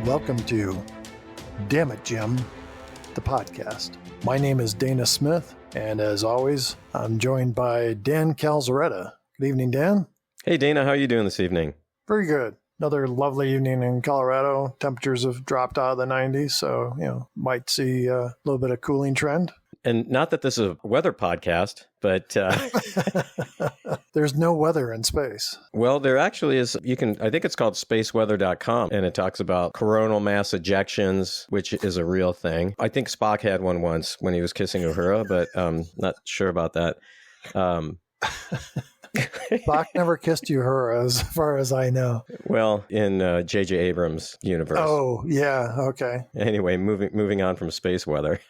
Welcome to Damn It, Jim, the podcast. My name is Dana Smith, and as always, I'm joined by Dan Calzaretta. Good evening, Dan. Hey, Dana, how are you doing this evening? Very good. Another lovely evening in Colorado. Temperatures have dropped out of the 90s, so, might see a little bit of cooling trend. And not that this is a weather podcast, but... There's no weather in space. Well, there actually is. I think it's called spaceweather.com, and it talks about coronal mass ejections, which is a real thing. I think Spock had one once when he was kissing Uhura, but not sure about that. Spock never kissed Uhura, as far as I know. Well, in J.J. Abrams' universe. Oh, yeah, okay. Anyway, moving on from space weather.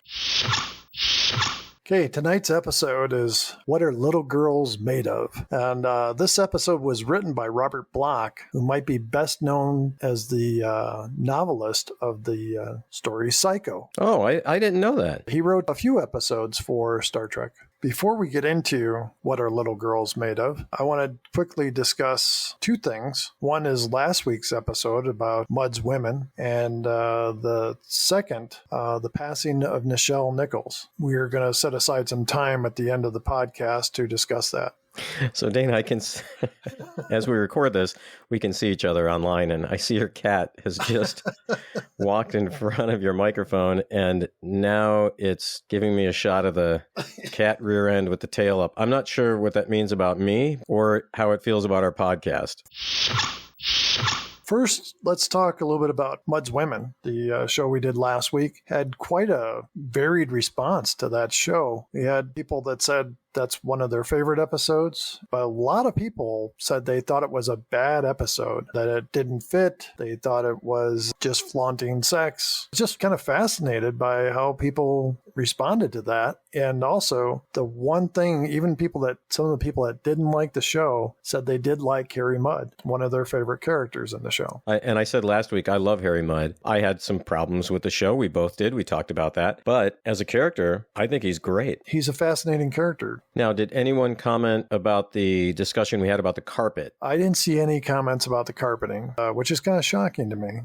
Okay, tonight's episode is What Are Little Girls Made Of? And this episode was written by Robert Bloch, who might be best known as the novelist of the story Psycho. Oh, I didn't know that. He wrote a few episodes for Star Trek. Before we get into What Are Little Girls Made Of, I want to quickly discuss two things. One is last week's episode about Mudd's women, and the second, the passing of Nichelle Nichols. We are going to set aside some time at the end of the podcast to discuss that. So, Dana, as we record this, we can see each other online, and I see your cat has just walked in front of your microphone, and now it's giving me a shot of the cat rear end with the tail up. I'm not sure what that means about me or how it feels about our podcast. First, let's talk a little bit about Mudd's Women. The show we did last week had quite a varied response to that show. We had people that said that's one of their favorite episodes, but a lot of people said they thought it was a bad episode, that it didn't fit. They thought it was just flaunting sex. Just kind of fascinated by how people responded to that. And also, the one thing, some of the people that didn't like the show said they did like Harry Mudd, one of their favorite characters in the show. And I said last week, I love Harry Mudd. I had some problems with the show. We both did. We talked about that. But as a character, I think he's great. He's a fascinating character. Now, did anyone comment about the discussion we had about the carpet? I didn't see any comments about the carpeting, which is kind of shocking to me.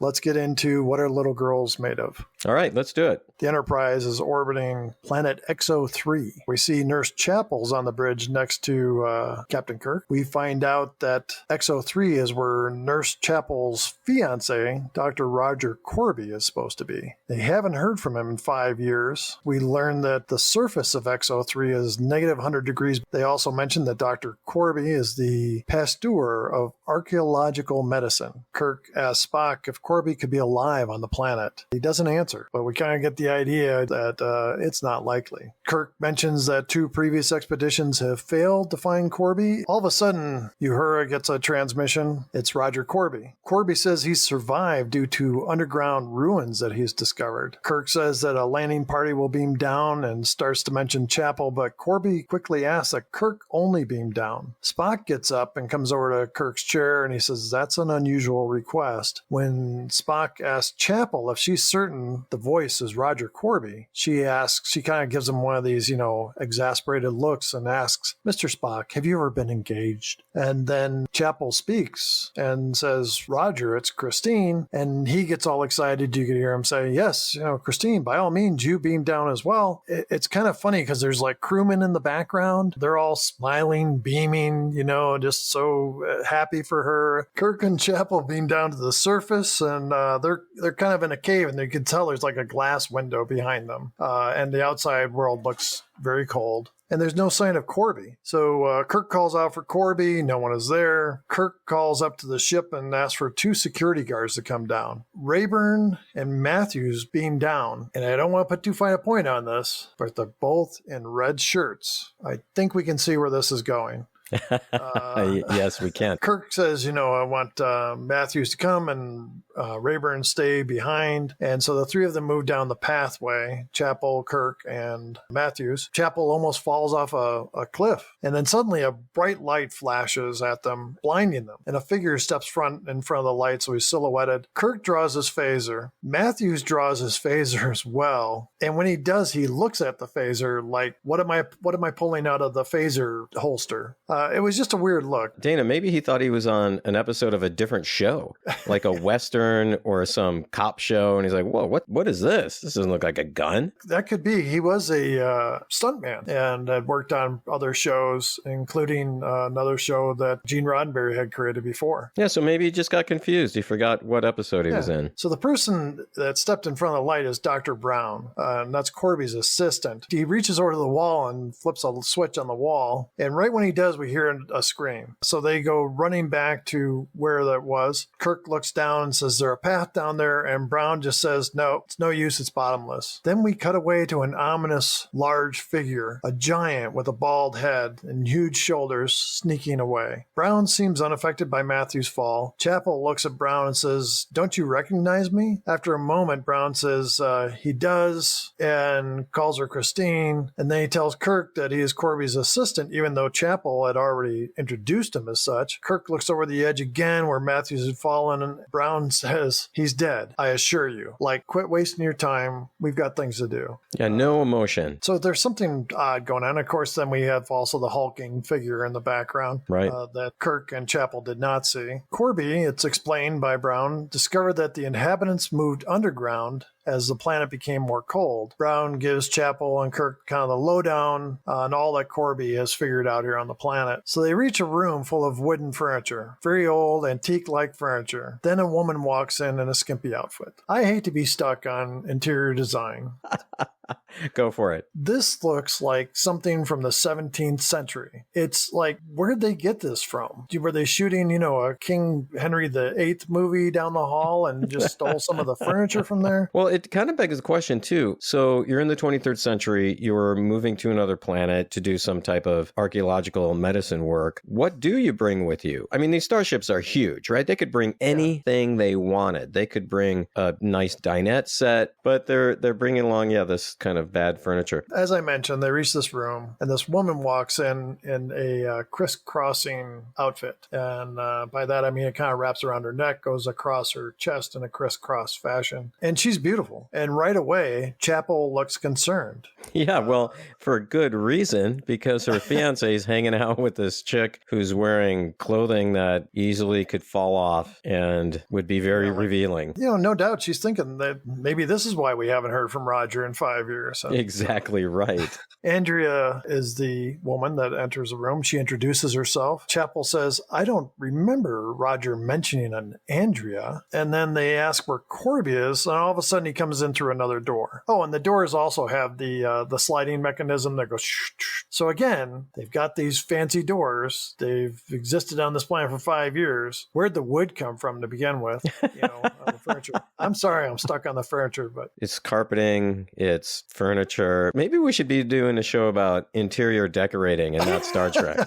Let's get into What Are Little Girls Made Of? All right, let's do it. The Enterprise is orbiting planet XO3. We see Nurse Chapel's on the bridge next to Captain Kirk. We find out that XO3 is where Nurse Chapel's fiance, Dr. Roger Corby, is supposed to be. They haven't heard from him in 5 years. We learn that the surface of XO3 is negative 100 degrees. They also mentioned that Dr. Corby is the Pasteur of archaeological medicine. Kirk asks Spock if Corby could be alive on the planet. He doesn't answer, but we kind of get the idea that it's not likely. Kirk mentions that 2 previous expeditions have failed to find Corby. All of a sudden, Uhura gets a transmission. It's Roger Corby. Corby says he's survived due to underground ruins that he's discovered. Kirk says that a landing party will beam down and starts to mention Chapel, but Corby quickly asks that Kirk only beam down. Spock gets up and comes over to Kirk's chair, and he says that's an unusual request. When Spock asks Chapel if she's certain the voice is Roger Corby, she kind of gives him one of these, exasperated looks and asks, Mr. Spock, have you ever been engaged? And then Chapel speaks and says, Roger, it's Christine. And he gets all excited. You can hear him say, yes, Christine, by all means, you beam down as well. It's kind of funny because there's like crewmen in the background. They're all smiling, beaming, just so happy for her. Kirk and Chapel beam down to the surface, and they're kind of in a cave, and you can tell there's like a glass window behind them. And the outside world looks very cold. And there's no sign of Corby. So Kirk calls out for Corby. No one is there. Kirk calls up to the ship and asks for 2 security guards to come down. Rayburn and Matthews beam down. And I don't want to put too fine a point on this, but they're both in red shirts. I think we can see where this is going. Yes, we can. Kirk says, I want Matthews to come and Rayburn stay behind. And so the 3 of them move down the pathway, Chapel, Kirk, and Matthews. Chapel almost falls off a cliff. And then suddenly a bright light flashes at them, blinding them. And a figure steps in front of the light, so he's silhouetted. Kirk draws his phaser. Matthews draws his phaser as well. And when he does, he looks at the phaser like, what am I pulling out of the phaser holster? It was just a weird look. Dana, maybe he thought he was on an episode of a different show, like a Western or some cop show. And he's like, whoa, what is this? This doesn't look like a gun. That could be. He was a stuntman and had worked on other shows, including another show that Gene Roddenberry had created before. Yeah, so maybe he just got confused. He forgot what episode he was in. So the person that stepped in front of the light is Dr. Brown, and that's Corby's assistant. He reaches over to the wall and flips a switch on the wall, and right when he does, we hear a scream. So they go running back to where that was. Kirk looks down and says, "Is there a path down there?" And Brown just says, "No, it's no use, it's bottomless." Then we cut away to an ominous, large figure, a giant with a bald head and huge shoulders, sneaking away. Brown seems unaffected by Matthew's fall. Chapel looks at Brown and says, "Don't you recognize me?" After a moment, Brown says he does and calls her Christine. And then he tells Kirk that he is Corby's assistant, even though Chapel had already introduced him as such. Kirk looks over the edge again where Matthews had fallen, and Brown says, "He's dead, I assure you. Like, quit wasting your time. We've got things to do." Yeah, no emotion. So there's something odd going on. Of course, then we have also the hulking figure in the background that Kirk and Chapel did not see. Corby, it's explained by Brown, discovered that the inhabitants moved underground as the planet became more cold. Brown gives Chapel and Kirk kind of the lowdown on all that Corby has figured out here on the planet. So they reach a room full of wooden furniture, very old, antique-like furniture. Then a woman walks in a skimpy outfit. I hate to be stuck on interior design. Go for it. This looks like something from the 17th century. It's like, where'd they get this from? Were they shooting, a King Henry VIII movie down the hall and just stole some of the furniture from there? Well, it kind of begs the question, too. So you're in the 23rd century. You're moving to another planet to do some type of archaeological medicine work. What do you bring with you? I mean, these starships are huge, right? They could bring anything they wanted. They could bring a nice dinette set, but they're bringing along, this kind of bad furniture. As I mentioned, they reach this room, and this woman walks in a crisscrossing outfit. And by that, I mean it kind of wraps around her neck, goes across her chest in a crisscross fashion. And she's beautiful. And right away, Chapel looks concerned. Yeah, well, for good reason, because her fiance is hanging out with this chick who's wearing clothing that easily could fall off and would be very revealing. No doubt she's thinking that maybe this is why we haven't heard from Roger in 5 years. So. Exactly right. Andrea is the woman that enters the room. She introduces herself. Chapel says, "I don't remember Roger mentioning an Andrea." And then they ask where Corby is, and all of a sudden he comes in through another door. Oh, and the doors also have the sliding mechanism that goes shh, shh. So again, they've got these fancy doors. They've existed on this planet for 5 years. Where'd the wood come from to begin with? The furniture. I'm sorry, I'm stuck on the furniture, but it's carpeting, it's furniture. Maybe we should be doing a show about interior decorating and not Star Trek.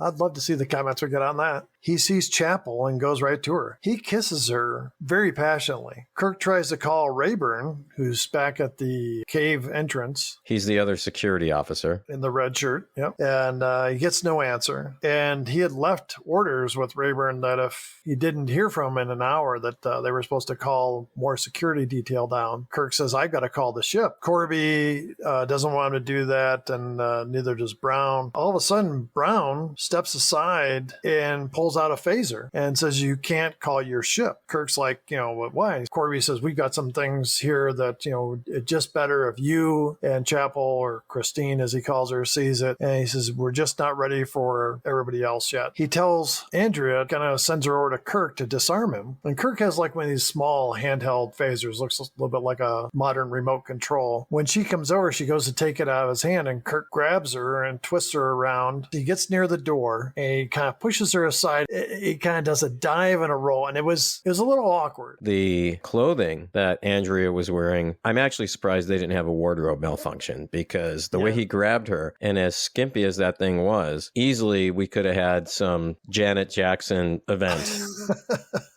I'd love to see the comments we get on that. He sees Chapel and goes right to her. He kisses her very passionately. Kirk tries to call Rayburn, who's back at the cave entrance. He's the other security officer. In the red shirt, yep. And he gets no answer. And he had left orders with Rayburn that if he didn't hear from him in an hour, that they were supposed to call more security detail down. Kirk says, "I got to call the ship." Corby doesn't want him to do that, and neither does Brown. All of a sudden, Brown steps aside and pulls out a phaser and says, "You can't call your ship." Kirk's like, why? Corby says, "We've got some things here that, it's just better if you and Chapel, or Christine as he calls her, sees it." And he says, "We're just not ready for everybody else yet." He tells Andrea, kind of sends her over to Kirk to disarm him. And Kirk has like one of these small handheld phasers, looks a little bit like a modern remote control. When she comes over, she goes to take it out of his hand, and Kirk grabs her and twists her around. He gets near the door and he kind of pushes her aside. He kind of does a dive and a roll, and it was a little awkward. The clothing that Andrea was wearing, I'm actually surprised they didn't have a wardrobe malfunction, because the way he grabbed her, and as skimpy as that thing was, easily we could have had some Janet Jackson event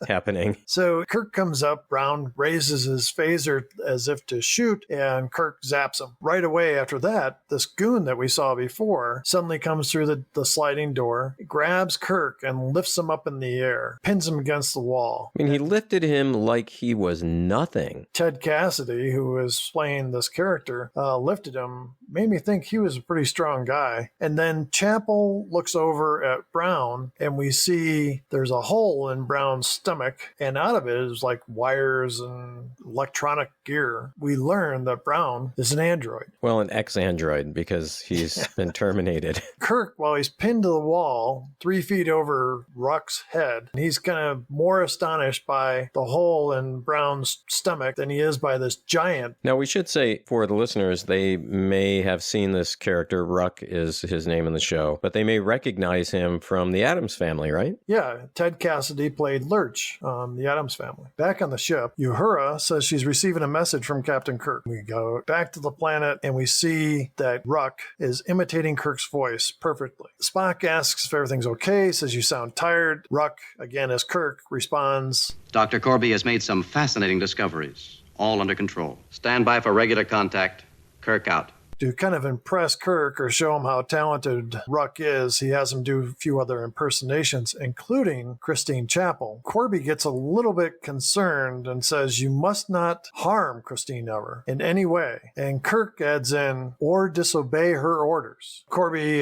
happening. So Kirk comes up, Brown raises his phaser as if to shoot, and Kirk zaps him. Right away after that, this goon that we saw before suddenly comes through the sliding door, grabs Kirk and lifts him up in the air, pins him against the wall. I mean, he lifted him like he was nothing. Ted Cassidy, who was playing this character, lifted him made me think he was a pretty strong guy. And then Chapel looks over at Brown, and we see there's a hole in Brown's stomach, and out of it is like wires and electronic gear. We learn that Brown is an android. Well, an ex-android, because he's been terminated. Kirk, while he's pinned to the wall 3 feet over Ruck's head, he's kind of more astonished by the hole in Brown's stomach than he is by this giant. Now, we should say for the listeners, they may have seen this character. Ruck is his name in the show, but they may recognize him from the Addams Family, right? Yeah, Ted Cassidy played Lurch on the Addams Family. Back on the ship, Uhura says she's receiving a message from Captain Kirk. We go back to the planet and we see that Ruck is imitating Kirk's voice perfectly. Spock asks if everything's okay, says you sound tired. Ruck, again as Kirk, responds, Dr. Corby has made some fascinating discoveries, all under control. Stand by for regular contact. Kirk out. To kind of impress Kirk or show him how talented Ruck is, he has him do a few other impersonations, including Christine Chapel. Corby gets a little bit concerned and says, you must not harm Christine ever in any way. And Kirk adds in, or disobey her orders. Corby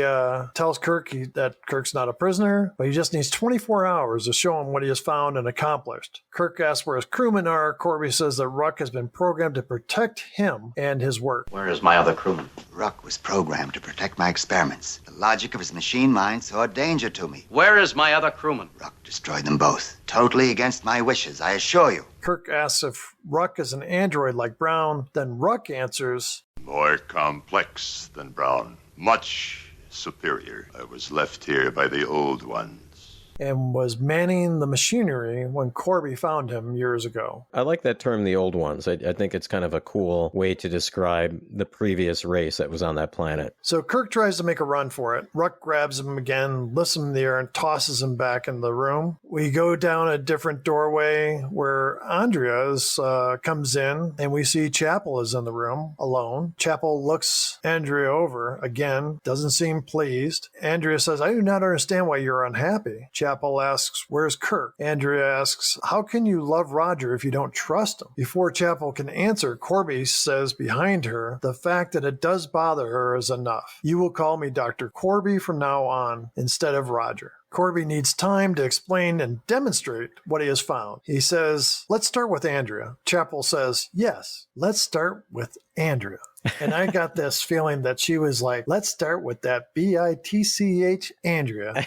tells Kirk that Kirk's not a prisoner, but he just needs 24 hours to show him what he has found and accomplished. Kirk asks where his crewmen are. Corby says that Ruck has been programmed to protect him and his work. Where is my other crewman? Ruck was programmed to protect my experiments. The logic of his machine mind saw a danger to me. Where is my other crewman? Ruck destroyed them both. Totally against my wishes, I assure you. Kirk asks if Ruck is an android like Brown. Then Ruck answers, More complex than Brown. Much superior. I was left here by the old ones. and was manning the machinery when Corby found him years ago. I like that term, the old ones. I think it's kind of a cool way to describe the previous race that was on that planet. So Kirk tries to make a run for it. Ruck grabs him again, lifts him in the air, and tosses him back in the room. We go down a different doorway where Andrea's comes in, and we see Chapel is in the room alone. Chapel looks Andrea over again, doesn't seem pleased. Andrea says, I do not understand why you're unhappy. Chapel asks, where's Kirk? Andrea asks, how can you love Roger if you don't trust him? Before Chapel can answer, Corby says behind her, the fact that it does bother her is enough. You will call me Dr. Corby from now on instead of Roger. Corby needs time to explain and demonstrate what he has found. He says, let's start with Andrea. Chapel says, yes, let's start with Andrea. And I got this feeling that she was like, let's start with that B-I-T-C-H Andrea.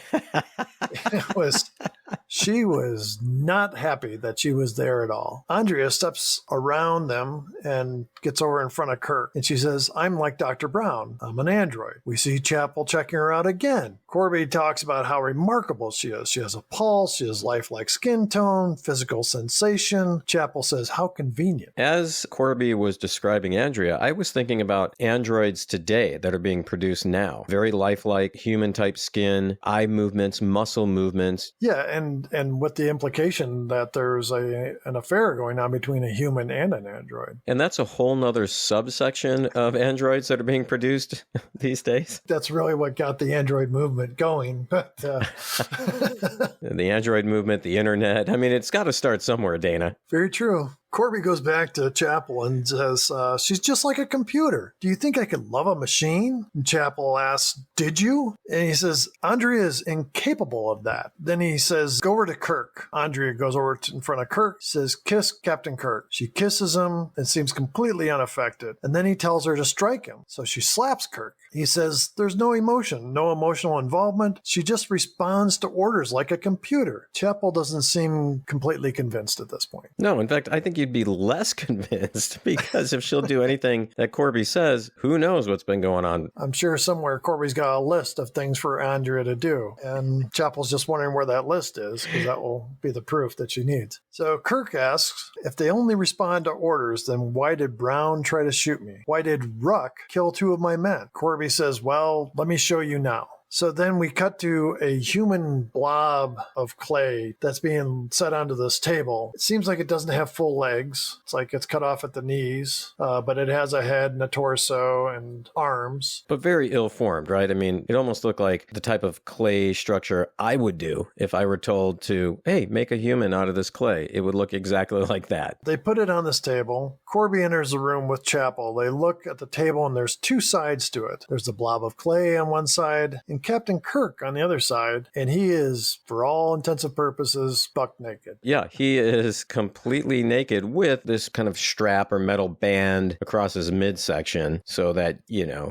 She was not happy that she was there at all. Andrea steps around them and gets over in front of Kirk. And she says, I'm like Dr. Brown. I'm an android. We see Chapel checking her out again. Corby talks about how remarkable she is. She has a pulse. She has lifelike skin tone, physical sensation. Chapel says, how convenient. As Corby was describing Andrea, I was thinking about androids today that are being produced now. Very lifelike, human-type skin, eye movements, muscle movements. Yeah, and with the implication that there's an affair going on between a human and an android. And that's a whole nother subsection of androids that are being produced these days. That's really what got the android movement going. But The android movement, the internet. I mean, it's got to start somewhere, Dana. very true. Corby goes back to Chapel and says, she's just like a computer. Do you think I could love a machine? And Chapel asks, did you? And he says, Andrea is incapable of that. Then he says, go over to Kirk. Andrea goes over in front of Kirk, says, kiss Captain Kirk. She kisses him and seems completely unaffected. And then he tells her to strike him. So she slaps Kirk. He says, there's no emotion, no emotional involvement. She just responds to orders like a computer. Chapel doesn't seem completely convinced at this point. No, in fact, I think you'd be less convinced because if she'll do anything that Corby says, who knows what's been going on. I'm sure somewhere Corby's got a list of things for Andrea to do. And Chapel's just wondering where that list is because that will be the proof that she needs. So Kirk asks, if they only respond to orders, then why did Brown try to shoot me? Why did Ruck kill 2 of my men? Corby says, well, let me show you now. So then we cut to a human blob of clay that's being set onto this table. It seems like it doesn't have full legs. It's like it's cut off at the knees, but it has a head and a torso and arms. But very ill-formed, right? I mean, it almost looked like the type of clay structure I would do if I were told to, hey, make a human out of this clay. It would look exactly like that. They put it on this table. Corby enters the room with Chapel. They look at the table, and there's two sides to it. There's the blob of clay on one side and Captain Kirk on the other side, and he is, for all intents and purposes, buck naked. Yeah, he is completely naked with this kind of strap or metal band across his midsection so that,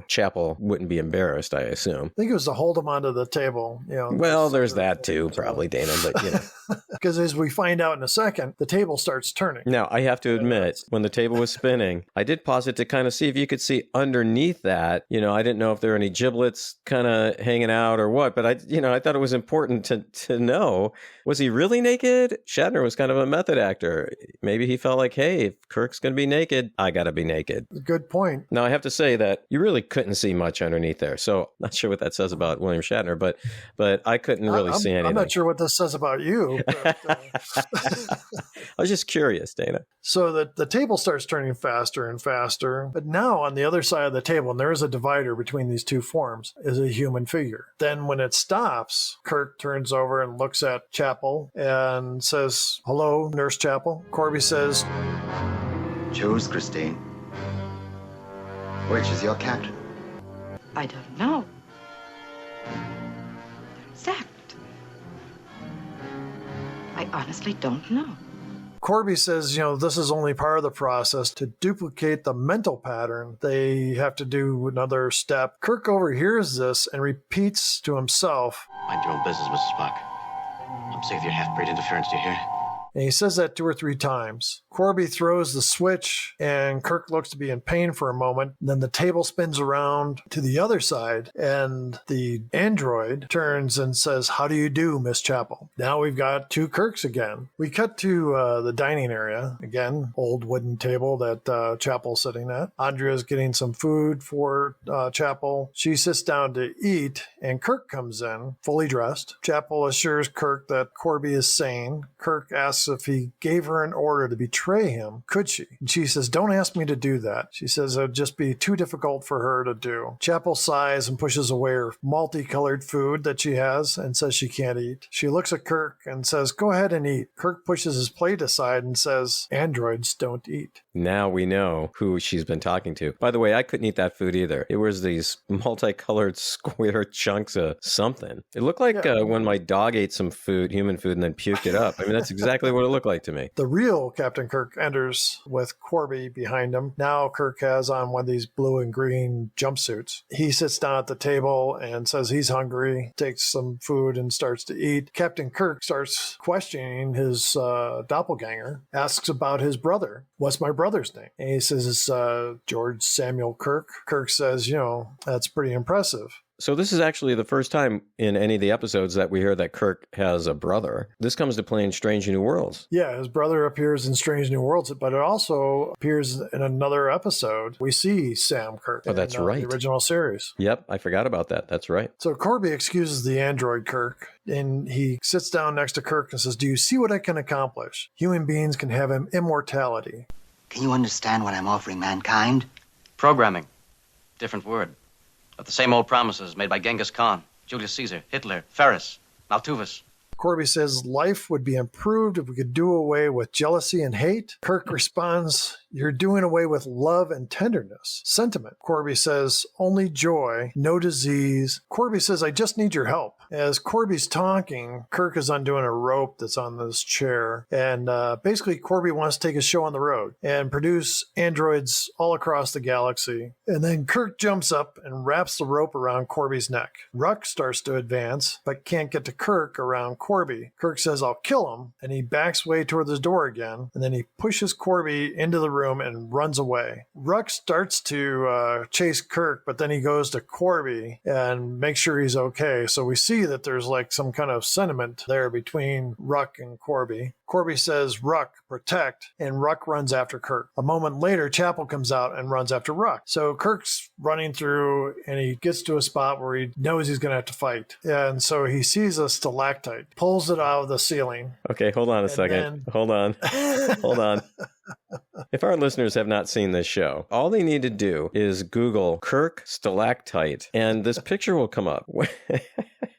Chapel wouldn't be embarrassed, I assume. I think it was to hold him onto the table. Well, there's that too, probably, Dana, but Because as we find out in a second, the table starts turning. Now, I have to admit, when the table was spinning, I did pause it to kind of see if you could see underneath that. I didn't know if there were any giblets kind of hanging out or what, but I thought it was important to know, was he really naked? Shatner was kind of a method actor. Maybe he felt like, hey, if Kirk's going to be naked, I got to be naked. Good point. Now, I have to say that you really couldn't see much underneath there. So not sure what that says about William Shatner, but I couldn't really see anything. I'm not sure what this says about you. But, I was just curious, Dana. So the table starts turning faster and faster. But now on the other side of the table, and there is a divider between these two forms, is a human figure. Then when it stops, Kirk turns over and looks at Chapel and says, hello, Nurse Chapel. Corby says, Choose, Christine. Which is your captain? I don't know. Exact. I honestly don't know. Corby says, this is only part of the process. To duplicate the mental pattern, they have to do another step. Kirk overhears this and repeats to himself, Mind your own business, Mrs. Spock. I'm sick of your half-breed interference, do you hear? and he says that 2 or 3 times. Corby throws the switch, and Kirk looks to be in pain for a moment. Then the table spins around to the other side, and the android turns and says, how do you do, Miss Chapel? Now we've got 2 Kirks again. We cut to the dining area. Again, old wooden table that Chapel's sitting at. Andrea's getting some food for Chapel. She sits down to eat, and Kirk comes in, fully dressed. Chapel assures Kirk that Corby is sane. Kirk asks if he gave her an order to betray him, could she? And she says, don't ask me to do that. She says it would just be too difficult for her to do. Chapel sighs and pushes away her multicolored food that she has and says she can't eat. She looks at Kirk and says, go ahead and eat. Kirk pushes his plate aside and says, androids don't eat. Now we know who she's been talking to. By the way, I couldn't eat that food either. It was these multicolored square chunks of something. It looked like when my dog ate some food, human food, and then puked it up. I mean, that's exactly what it looked like to me. The real Captain Kirk enters with Corby behind him. Now Kirk has on one of these blue and green jumpsuits. He sits down at the table and says he's hungry, takes some food and starts to eat. Captain Kirk starts questioning his doppelganger, asks about his brother. What's my brother's name? And he says it's George Samuel Kirk. Kirk says, that's pretty impressive. So this is actually the first time in any of the episodes that we hear that Kirk has a brother. This comes to play in Strange New Worlds. Yeah, his brother appears in Strange New Worlds, but it also appears in another episode. We see Sam Kirk in that's right. the original series. Yep, I forgot about that. That's right. So Corby excuses the android Kirk, and he sits down next to Kirk and says, do you see what I can accomplish? Human beings can have immortality. Can you understand what I'm offering mankind? Programming. Different word. But the same old promises made by Genghis Khan, Julius Caesar, Hitler, Ferris, Maltuvus. Corby says life would be improved if we could do away with jealousy and hate. Kirk responds, you're doing away with love and tenderness, sentiment. Corby says, only joy, no disease. Corby says, I just need your help. As Corby's talking, Kirk is undoing a rope that's on this chair. And basically, Corby wants to take his show on the road and produce androids all across the galaxy. And then Kirk jumps up and wraps the rope around Corby's neck. Ruck starts to advance, but can't get to Kirk around Corby. Kirk says, I'll kill him. And he backs way toward the door again. And then he pushes Corby into the room room and runs away. Ruck starts to chase Kirk, but then he goes to Corby and makes sure he's okay. So we see that there's like some kind of sentiment there between Ruck and Corby. Corby says, Ruck, protect, and Ruck runs after Kirk. A moment later, Chapel comes out and runs after Ruck. So Kirk's running through, and he gets to a spot where he knows he's going to have to fight. And so he sees a stalactite, pulls it out of the ceiling. Okay, hold on a second. Hold on. Hold on. If our listeners have not seen this show, all they need to do is Google Kirk stalactite, and this picture will come up.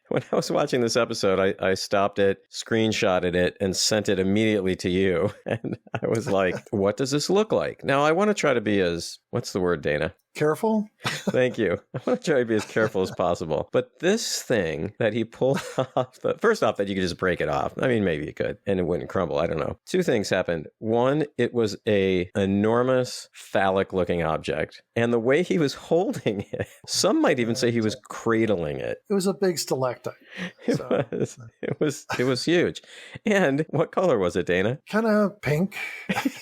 When I was watching this episode, I stopped it, screenshotted it, and sent it immediately to you. And I was like, what does this look like? Now, I want to try to be as, what's the word, Dana? Careful? Thank you. I want to try to be as careful as possible. But this thing that he pulled off, first off, that you could just break it off. I mean, maybe you could, and it wouldn't crumble. I don't know. Two things happened. One, it was a enormous phallic-looking object. And the way he was holding it, some might even say he was cradling it. It was a big stalactite. It was huge. And what color was it, Dana? Kind of pink,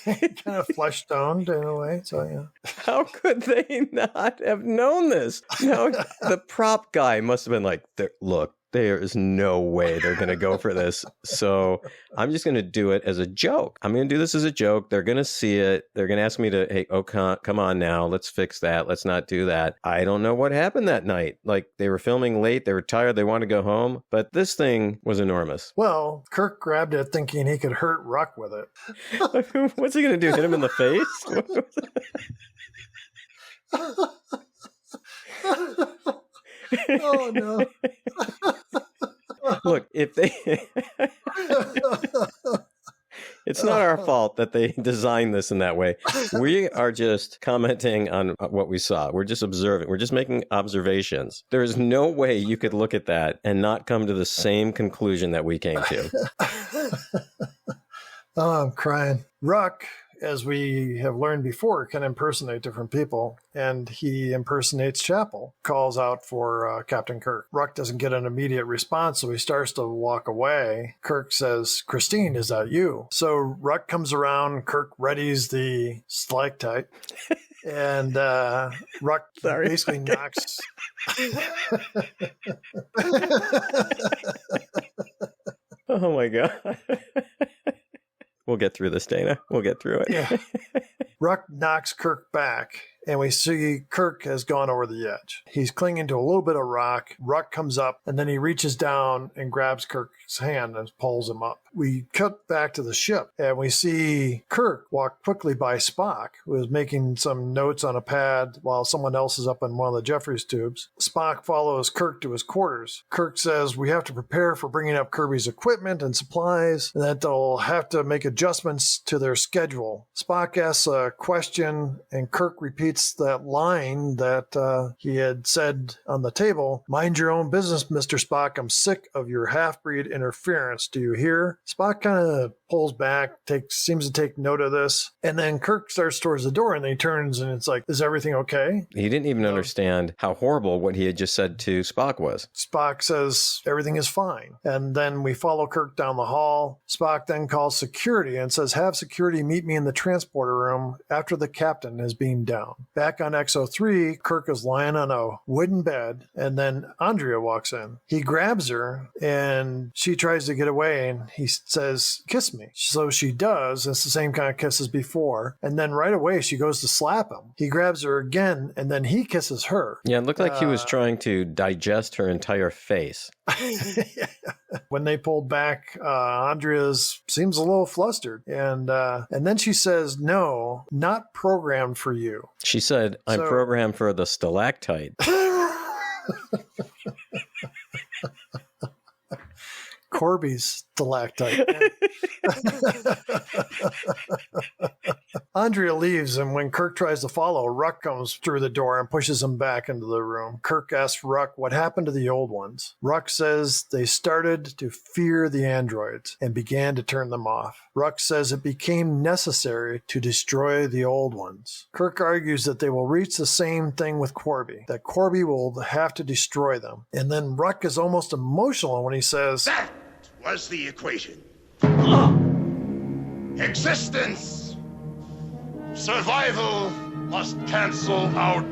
kind of flesh toned in a way. So yeah. How could they not have known this? Now, the prop guy must have been like, look, there is no way they're going to go for this. So I'm just going to do it as a joke. I'm going to do this as a joke. They're going to see it. They're going to ask me to, hey, come on now. Let's fix that. Let's not do that. I don't know what happened that night. Like, they were filming late. They were tired. They wanted to go home. But this thing was enormous. Well, Kirk grabbed it thinking he could hurt Ruck with it. What's he going to do? Hit him in the face? Oh, no. Look, if they... It's not our fault that they designed this in that way. We are just commenting on what we saw. We're just observing. We're just making observations. There is no way you could look at that and not come to the same conclusion that we came to. Oh, I'm crying. Ruck, as we have learned before, can impersonate different people, and he impersonates Chapel, calls out for Captain Kirk. Ruck doesn't get an immediate response, so he starts to walk away. Kirk says, Christine, is that you? So Ruck comes around, Kirk readies the stalactite, and Ruck basically knocks... Oh, my God. We'll get through this, Dana. We'll get through it. Yeah. Ruck knocks Kirk back, and we see Kirk has gone over the edge. He's clinging to a little bit of rock. Ruck comes up, and then he reaches down and grabs Kirk's hand and pulls him up. We cut back to the ship, and we see Kirk walk quickly by Spock, who is making some notes on a pad while someone else is up in one of the Jeffries tubes. Spock follows Kirk to his quarters. Kirk says, we have to prepare for bringing up Kirby's equipment and supplies, and that they'll have to make adjustments to their schedule. Spock asks a question, and Kirk repeats that line that he had said on the table, mind your own business, Mr. Spock. I'm sick of your half-breed interference. Do you hear? Spock kind of pulls back, seems to take note of this, and then Kirk starts towards the door, and then he turns, and it's like, is everything okay? He didn't even understand how horrible what he had just said to Spock was. Spock says, everything is fine. And then we follow Kirk down the hall. Spock then calls security and says, have security meet me in the transporter room after the captain is beamed down. Back on XO3, Kirk is lying on a wooden bed, and then Andrea walks in. He grabs her, and she tries to get away, and he says, kiss me. So she does. It's the same kind of kiss as before. And then right away, she goes to slap him. He grabs her again, and then he kisses her. Yeah, it looked like he was trying to digest her entire face. When they pulled back, Andrea seems a little flustered. And then she says, no, not programmed for you. She said, I'm programmed for the stalactite. Corby's stalactite. Andrea leaves, and when Kirk tries to follow, Ruck comes through the door and pushes him back into the room. Kirk asks Ruck what happened to the old ones. Ruck says they started to fear the androids and began to turn them off. Ruck says it became necessary to destroy the old ones. Kirk argues that they will reach the same thing with Corby, that Corby will have to destroy them. And then Ruck is almost emotional when he says, That was the equation. Existence Survival must cancel out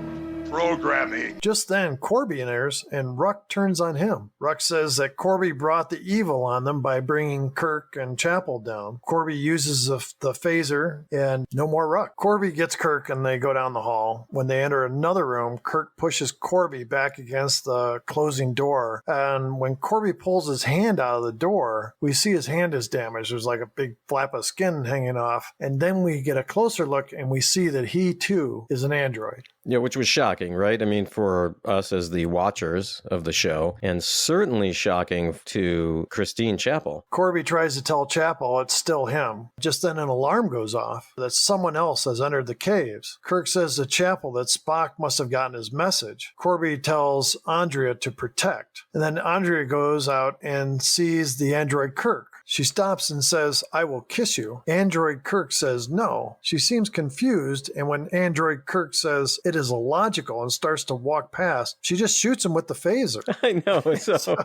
programming. Just then, Corby enters, and Ruck turns on him. Ruck says that Corby brought the evil on them by bringing Kirk and Chapel down. Corby uses the phaser, and no more Ruck. Corby gets Kirk, and they go down the hall. When they enter another room, Kirk pushes Corby back against the closing door, and when Corby pulls his hand out of the door, we see his hand is damaged. There's like a big flap of skin hanging off, and then we get a closer look, and we see that he, too, is an android. Yeah, which was shocking, right? I mean, for us as the watchers of the show, and certainly shocking to Christine Chapel. Corby tries to tell Chapel it's still him. Just then an alarm goes off that someone else has entered the caves. Kirk says to Chapel that Spock must have gotten his message. Corby tells Andrea to protect. And then Andrea goes out and sees the android Kirk. She stops and says, "I will kiss you." Android Kirk says no. She seems confused, and when Android Kirk says it is illogical and starts to walk past, she just shoots him with the phaser. I know. So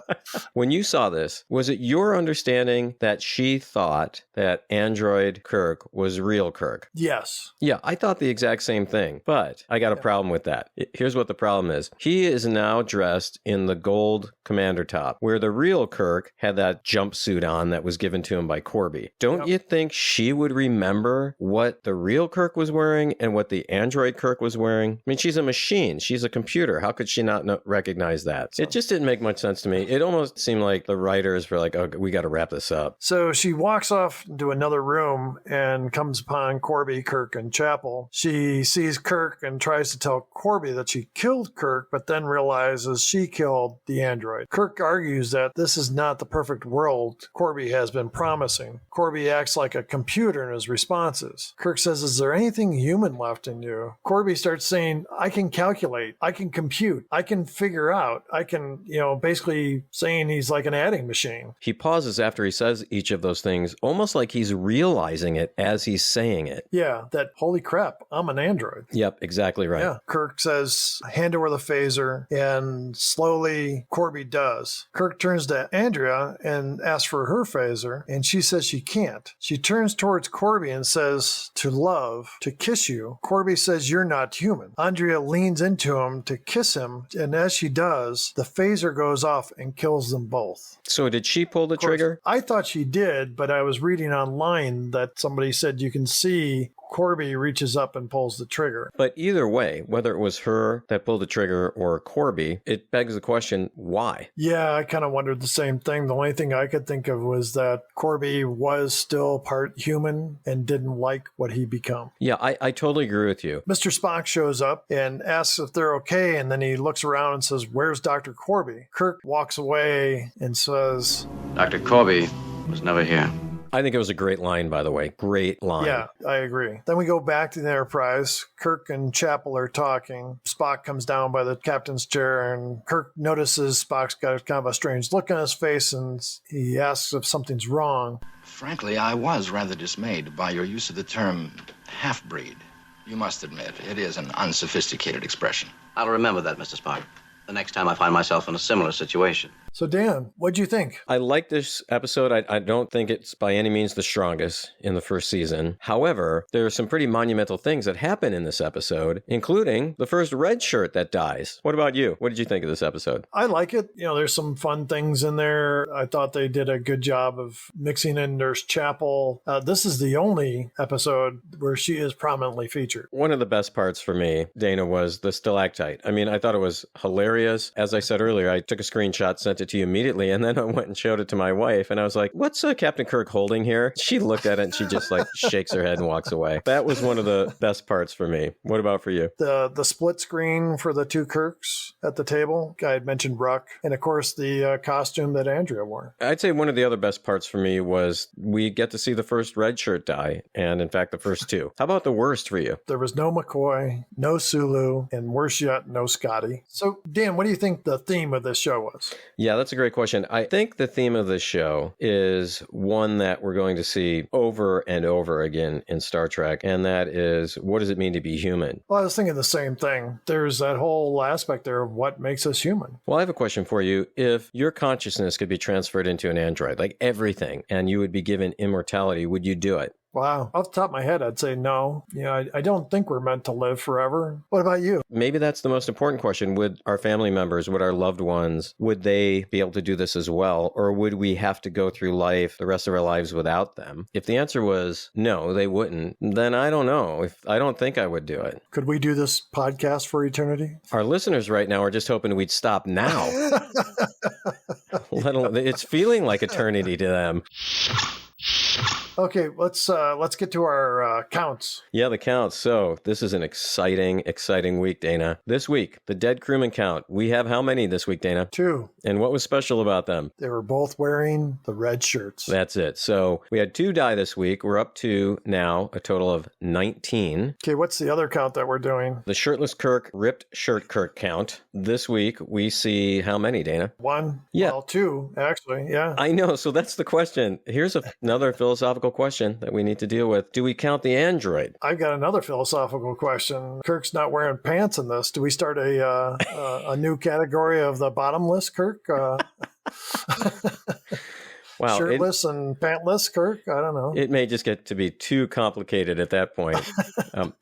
when you saw this, was it your understanding that she thought that Android Kirk was real Kirk? Yes. Yeah, I thought the exact same thing, but I got a problem with that. Here's what the problem is. He is now dressed in the gold commander top, where the real Kirk had that jumpsuit on that was given to him by Corby. Don't you think she would remember what the real Kirk was wearing and what the android Kirk was wearing? I mean, she's a machine. She's a computer. How could she not recognize that? It just didn't make much sense to me. It almost seemed like the writers were like, oh, we got to wrap this up. So she walks off into another room and comes upon Corby, Kirk, and Chapel. She sees Kirk and tries to tell Corby that she killed Kirk, but then realizes she killed the android. Kirk argues that this is not the perfect world Corby has been promising. Corby acts like a computer in his responses. Kirk says, "Is there anything human left in you?" Corby starts saying, "I can calculate, I can compute, I can figure out, I can," basically saying he's like an adding machine. He pauses after he says each of those things, almost like he's realizing it as he's saying it. Yeah, that holy crap, I'm an android. Yep, exactly right. Yeah, Kirk says, "Hand over the phaser," and slowly Corby does. Kirk turns to Andrea and asks for her phaser, and she says she can't. She turns towards Corby and says, "To love, to kiss you." Corby says, "You're not human." Andrea leans into him to kiss him, and as she does, the phaser goes off and kills them both. So did she pull the trigger? I thought she did, but I was reading online that somebody said you can see Corby reaches up and pulls the trigger. But either way, whether it was her that pulled the trigger or Corby, it begs the question, why? Yeah, I kind of wondered the same thing. The only thing I could think of was that Corby was still part human and didn't like what he become. Yeah, I totally agree with you. Mr. Spock shows up and asks if they're okay, and then he looks around and says, "Where's Dr. Corby?" Kirk walks away and says, Dr. Corby was never here. I think it was a great line, by the way. Great line. Yeah, I agree. Then we go back to the Enterprise. Kirk and Chapel are talking. Spock comes down by the captain's chair, and Kirk notices Spock's got kind of a strange look on his face, and he asks if something's wrong. Frankly, I was rather dismayed by your use of the term half-breed. You must admit, it is an unsophisticated expression. I'll remember that, Mr. Spock, the next time I find myself in a similar situation. So, Dan, what'd you think? I like this episode. I don't think it's by any means the strongest in the first season. However, there are some pretty monumental things that happen in this episode, including the first red shirt that dies. What about you? What did you think of this episode? I like it. There's some fun things in there. I thought they did a good job of mixing in Nurse Chapel. This is the only episode where she is prominently featured. One of the best parts for me, Dana, was the stalactite. I mean, I thought it was hilarious. As I said earlier, I took a screenshot, sent it to you immediately, and then I went and showed it to my wife, and I was like, "What's Captain Kirk holding here?" She looked at it and she just shakes her head and walks away. That was one of the best parts for me. What about for you? The split screen for the two Kirks at the table. I had mentioned Ruck, and of course the costume that Andrea wore. I'd say one of the other best parts for me was we get to see the first red shirt die, and in fact the first two. How about the worst for you? There was no McCoy, no Sulu, and worse yet, no Scotty. So Dan, what do you think the theme of this show was? Yeah, that's a great question. I think the theme of this show is one that we're going to see over and over again in Star Trek, and that is, what does it mean to be human? Well, I was thinking the same thing. There's that whole aspect there of what makes us human. Well, I have a question for you. If your consciousness could be transferred into an android, like everything, and you would be given immortality, would you do it? Wow. Off the top of my head, I'd say no. I don't think we're meant to live forever. What about you? Maybe that's the most important question. Would our family members, would our loved ones, would they be able to do this as well? Or would we have to go through life, the rest of our lives without them? If the answer was no, they wouldn't, then I don't know. I don't think I would do it. Could we do this podcast for eternity? Our listeners right now are just hoping we'd stop now. It's feeling like eternity to them. Okay, let's get to our counts. Yeah, the counts. So this is an exciting week, Dana. This week, the dead crewman count. We have how many this week, Dana? 2. And what was special about them? They were both wearing the red shirts. That's it. So we had 2 die this week. We're up to now a total of 19. Okay, what's the other count that we're doing? The shirtless Kirk, ripped shirt Kirk count. This week, we see how many, Dana? 1. Yeah. Well, 2, actually, yeah. I know. So that's the question. Here's another philosophical question that we need to deal with. Do we count the android? I've got another philosophical question. Kirk's not wearing pants in this. Do we start a new category of the bottomless Kirk? Wow, shirtless and pantless Kirk? I don't know. It may just get to be too complicated at that point.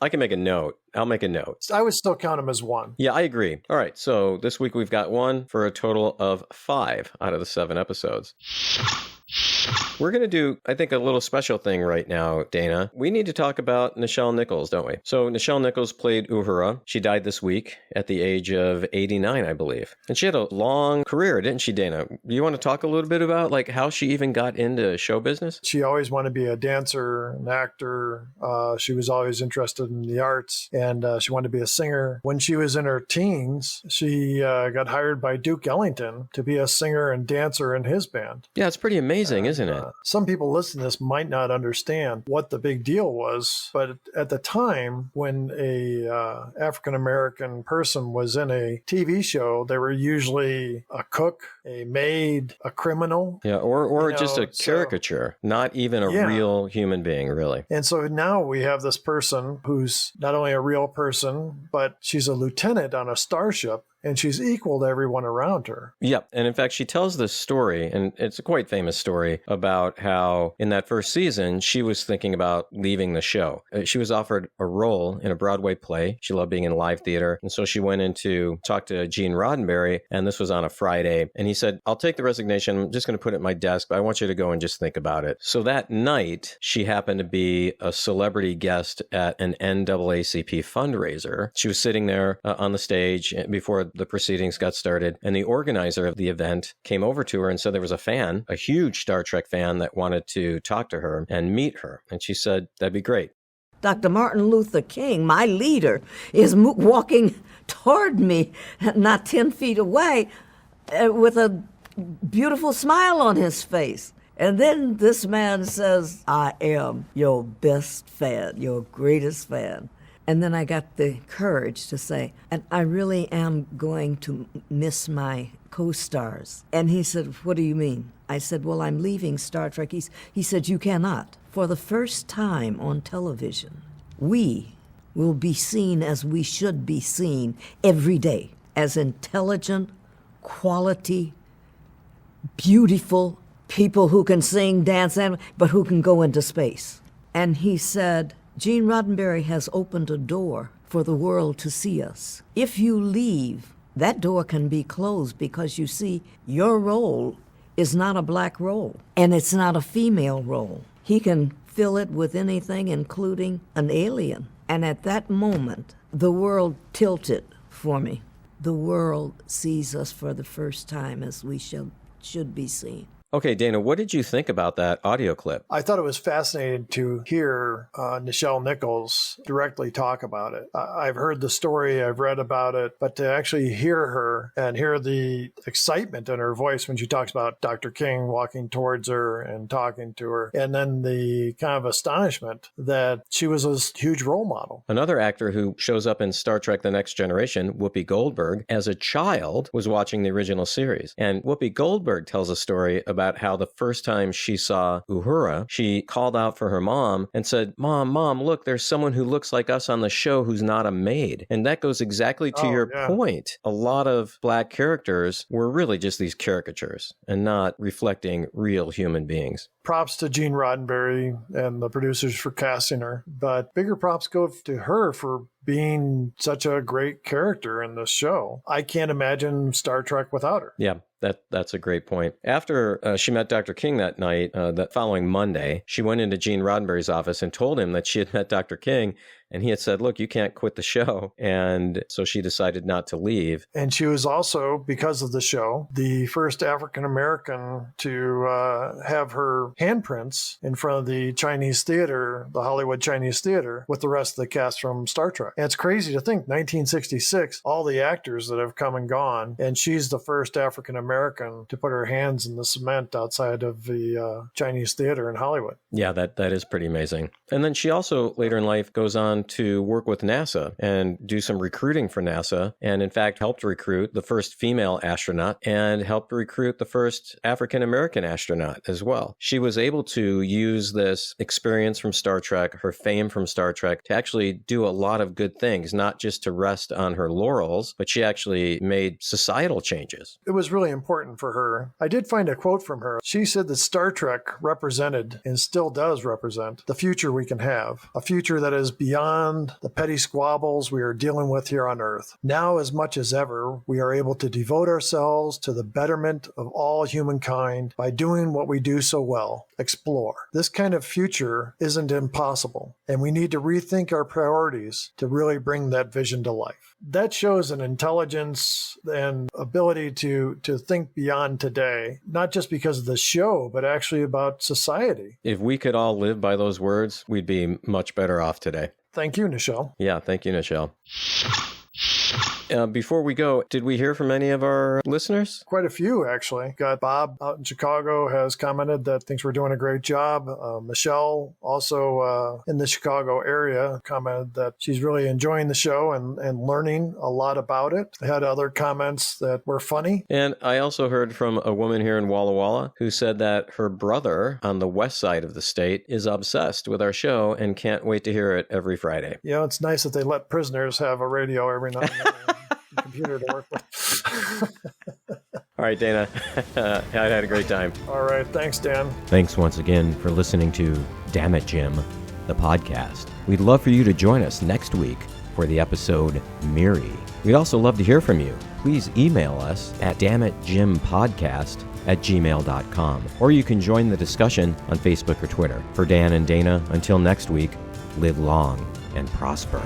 I can make a note. I'll make a note. I would still count him as 1. Yeah, I agree. All right, so this week we've got 1 for a total of 5 out of the 7 episodes. We're going to do, I think, a little special thing right now, Dana. We need to talk about Nichelle Nichols, don't we? So Nichelle Nichols played Uhura. She died this week at the age of 89, I believe. And she had a long career, didn't she, Dana? You want to talk a little bit about how she even got into show business? She always wanted to be a dancer, an actor. She was always interested in the arts, and she wanted to be a singer. When she was in her teens, she got hired by Duke Ellington to be a singer and dancer in his band. Yeah, it's pretty amazing, isn't it? Some people listening to this might not understand what the big deal was, but at the time when a African-American person was in a TV show, they were usually a cook, a maid, a criminal. Yeah, or just a caricature, not even a real human being, really. And so now we have this person who's not only a real person, but she's a lieutenant on a starship. And she's equal to everyone around her. Yep. And in fact, she tells this story, and it's a quite famous story, about how in that first season, she was thinking about leaving the show. She was offered a role in a Broadway play. She loved being in live theater. And so she went in to talk to Gene Roddenberry, and this was on a Friday. And he said, I'll take the resignation. I'm just going to put it at my desk, but I want you to go and just think about it. So that night, she happened to be a celebrity guest at an NAACP fundraiser. She was sitting there on the stage before the proceedings got started, and the organizer of the event came over to her and said there was a fan, a huge Star Trek fan, that wanted to talk to her and meet her. And she said, that'd be great. Dr. Martin Luther King, my leader, is walking toward me, not 10 feet away, with a beautiful smile on his face. And then this man says, I am your best fan, your greatest fan. And then I got the courage to say, and I really am going to miss my co-stars. And he said, what do you mean? I said, well, I'm leaving Star Trek. He said, you cannot. For the first time on television, we will be seen as we should be seen every day, as intelligent, quality, beautiful people who can sing, dance, but who can go into space. And he said, Gene Roddenberry has opened a door for the world to see us. If you leave, that door can be closed because, you see, your role is not a black role, and it's not a female role. He can fill it with anything, including an alien. And at that moment, the world tilted for me. The world sees us for the first time as we should be seen. Okay, Dana, what did you think about that audio clip? I thought it was fascinating to hear Nichelle Nichols directly talk about it. I've heard the story, I've read about it, but to actually hear her and hear the excitement in her voice when she talks about Dr. King walking towards her and talking to her, and then the kind of astonishment that she was a huge role model. Another actor who shows up in Star Trek The Next Generation, Whoopi Goldberg, as a child was watching the original series. And Whoopi Goldberg tells a story about about how the first time she saw Uhura, she called out for her mom and said, Mom, look, there's someone who looks like us on the show who's not a maid. And that goes exactly to your point. A lot of black characters were really just these caricatures and not reflecting real human beings. Props to Gene Roddenberry and the producers for casting her, but bigger props go to her for being such a great character in this show. I can't imagine Star Trek without her. Yeah. That's a great point. After she met Dr. King that night, that following Monday, she went into Gene Roddenberry's office and told him that she had met Dr. King, and he had said, look, you can't quit the show. And so she decided not to leave. And she was also, because of the show, the first African-American to have her handprints in front of the Chinese theater, the Hollywood Chinese Theater, with the rest of the cast from Star Trek. And it's crazy to think, 1966, all the actors that have come and gone, and she's the first African-American to put her hands in the cement outside of the Chinese theater in Hollywood. Yeah, that is pretty amazing. And then she also, later in life, goes on to work with NASA and do some recruiting for NASA, and in fact helped recruit the first female astronaut and helped recruit the first African-American astronaut as well. She was able to use this experience from Star Trek, her fame from Star Trek, to actually do a lot of good things, not just to rest on her laurels, but she actually made societal changes. It was really important for her. I did find a quote from her. She said that Star Trek represented, and still does represent, the future we can have, a future that is beyond the petty squabbles we are dealing with here on Earth. Now, as much as ever, we are able to devote ourselves to the betterment of all humankind by doing what we do so well, explore. This kind of future isn't impossible, and we need to rethink our priorities to really bring that vision to life. That shows an intelligence and ability to think beyond today, not just because of the show, but actually about society. If we could all live by those words, we'd be much better off today. Thank you, Nichelle. Yeah, thank you, Nichelle. Before we go, did we hear from any of our listeners? Quite a few, actually. Got Bob out in Chicago has commented that thinks we're doing a great job. Michelle, also in the Chicago area, commented that she's really enjoying the show and learning a lot about it. I had other comments that were funny. And I also heard from a woman here in Walla Walla who said that her brother on the west side of the state is obsessed with our show and can't wait to hear it every Friday. You know, it's nice that they let prisoners have a radio every now and then. Computer to work with. All right, Dana. I had a great time. All right. Thanks, Dan. Thanks once again for listening to Damn It, Jim, the podcast. We'd love for you to join us next week for the episode Miri. We'd also love to hear from you. Please email us at dammitjimpodcast@gmail.com, or you can join the discussion on Facebook or Twitter. For Dan and Dana, until next week, live long and prosper.